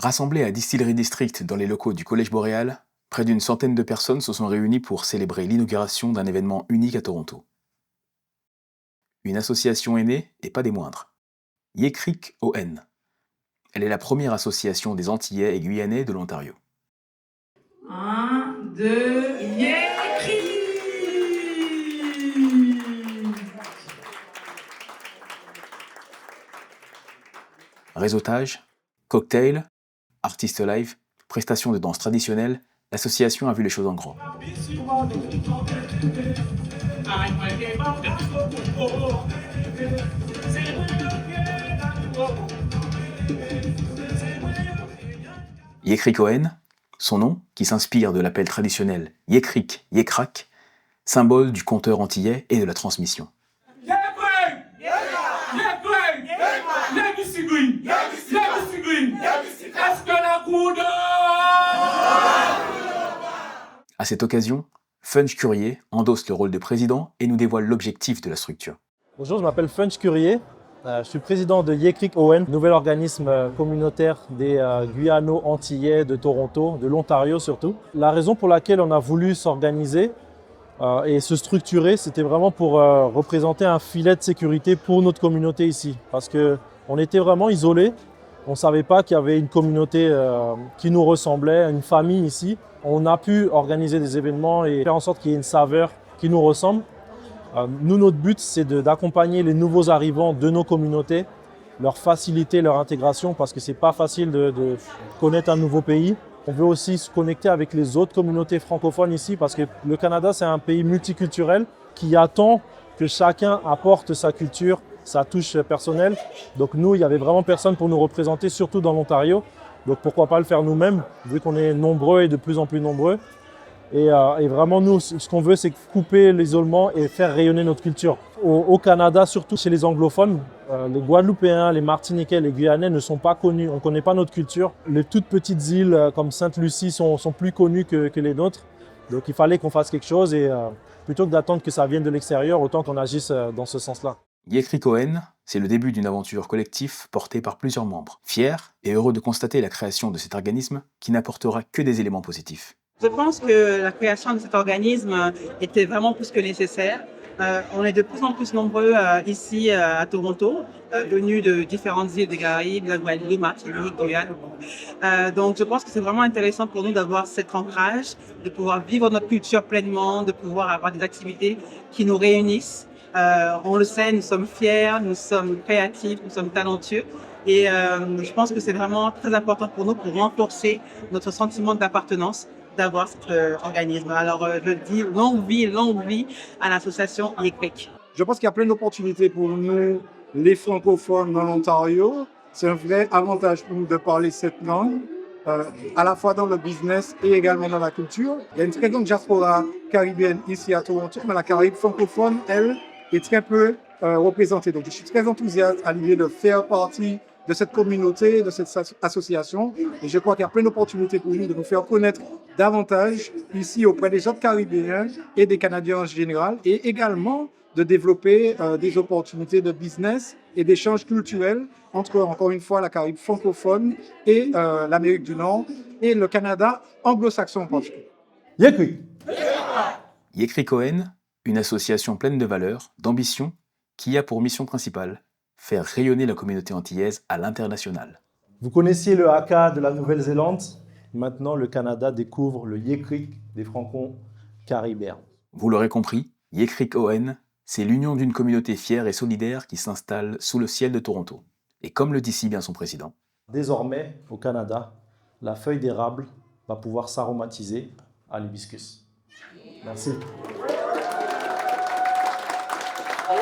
Rassemblés à Distillery District dans les locaux du Collège Boréal, près d'une centaine de personnes se sont réunies pour célébrer l'inauguration d'un événement unique à Toronto. Une association est née, et pas des moindres. Yékrik ON. Elle est la première association des Antillais et Guyanais de l'Ontario. 1, 2, Yékrik! Réseautage, cocktail, artistes live, prestations de danse traditionnelle, l'association a vu les choses en grand. Yékrik ON, son nom, qui s'inspire de l'appel traditionnel Yékrik, Yékrak, symbole du conteur antillais et de la transmission. À cette occasion, Funch Curier endosse le rôle de président et nous dévoile l'objectif de la structure. Bonjour, je m'appelle Funch Curier. Je suis président de Yékrik ON, nouvel organisme communautaire des Guyano-Antillais de Toronto, de l'Ontario surtout. La raison pour laquelle on a voulu s'organiser et se structurer, c'était vraiment pour représenter un filet de sécurité pour notre communauté ici. Parce qu'on était vraiment isolés, on ne savait pas qu'il y avait une communauté qui nous ressemblait, une famille ici. On a pu organiser des événements et faire en sorte qu'il y ait une saveur qui nous ressemble. Nous, notre but, c'est d'accompagner les nouveaux arrivants de nos communautés, leur faciliter leur intégration parce que ce n'est pas facile de connaître un nouveau pays. On veut aussi se connecter avec les autres communautés francophones ici parce que le Canada, c'est un pays multiculturel qui attend que chacun apporte sa culture, sa touche personnelle. Donc nous, il n'y avait vraiment personne pour nous représenter, surtout dans l'Ontario. Donc pourquoi pas le faire nous-mêmes, vu qu'on est nombreux et de plus en plus nombreux. Et vraiment, nous, ce qu'on veut, c'est couper l'isolement et faire rayonner notre culture. Au Canada, surtout chez les anglophones, les Guadeloupéens, les Martiniquais, les Guyanais ne sont pas connus. On ne connaît pas notre culture. Les toutes petites îles comme Sainte-Lucie sont plus connues que les nôtres. Donc il fallait qu'on fasse quelque chose et plutôt que d'attendre que ça vienne de l'extérieur, autant qu'on agisse dans ce sens-là. Yékrik ON, c'est le début d'une aventure collective portée par plusieurs membres. Fiers et heureux de constater la création de cet organisme qui n'apportera que des éléments positifs. Je pense que la création de cet organisme était vraiment plus que nécessaire. On est de plus en plus nombreux ici à Toronto, venus de différentes îles des Caraïbes, de la Guadeloupe, Martinique, Guyane. Donc je pense que c'est vraiment intéressant pour nous d'avoir cet ancrage, de pouvoir vivre notre culture pleinement, de pouvoir avoir des activités qui nous réunissent. On le sait, nous sommes fiers, nous sommes créatifs, nous sommes talentueux. Et je pense que c'est vraiment très important pour nous pour renforcer notre sentiment d'appartenance d'avoir cet organisme. Alors je dis longue vie à l'association Yékrik. Je pense qu'il y a plein d'opportunités pour nous, les francophones dans l'Ontario. C'est un vrai avantage pour nous de parler cette langue, à la fois dans le business et également dans la culture. Il y a une très grande diaspora caribéenne ici à Toronto, mais la Caraïbe francophone, elle, est très peu représentée. Donc je suis très enthousiaste à l'idée de faire partie de cette communauté, de cette association. Et je crois qu'il y a plein d'opportunités pour nous de nous faire connaître davantage ici auprès des autres Caribéens et des Canadiens en général, et également de développer des opportunités de business et d'échanges culturels entre, encore une fois, la Caraïbe francophone et l'Amérique du Nord et le Canada anglo-saxon en particulier. Yékrik. Yékrik ON, une association pleine de valeurs, d'ambition, qui a pour mission principale faire rayonner la communauté antillaise à l'international. Vous connaissiez le haka de la Nouvelle-Zélande. Maintenant, le Canada découvre le Yékrik des Franco-Caribéens. Vous l'aurez compris, Yékrik ON, c'est l'union d'une communauté fière et solidaire qui s'installe sous le ciel de Toronto. Et comme le dit si bien son président, désormais, au Canada, la feuille d'érable va pouvoir s'aromatiser à l'hibiscus. Merci. Oh,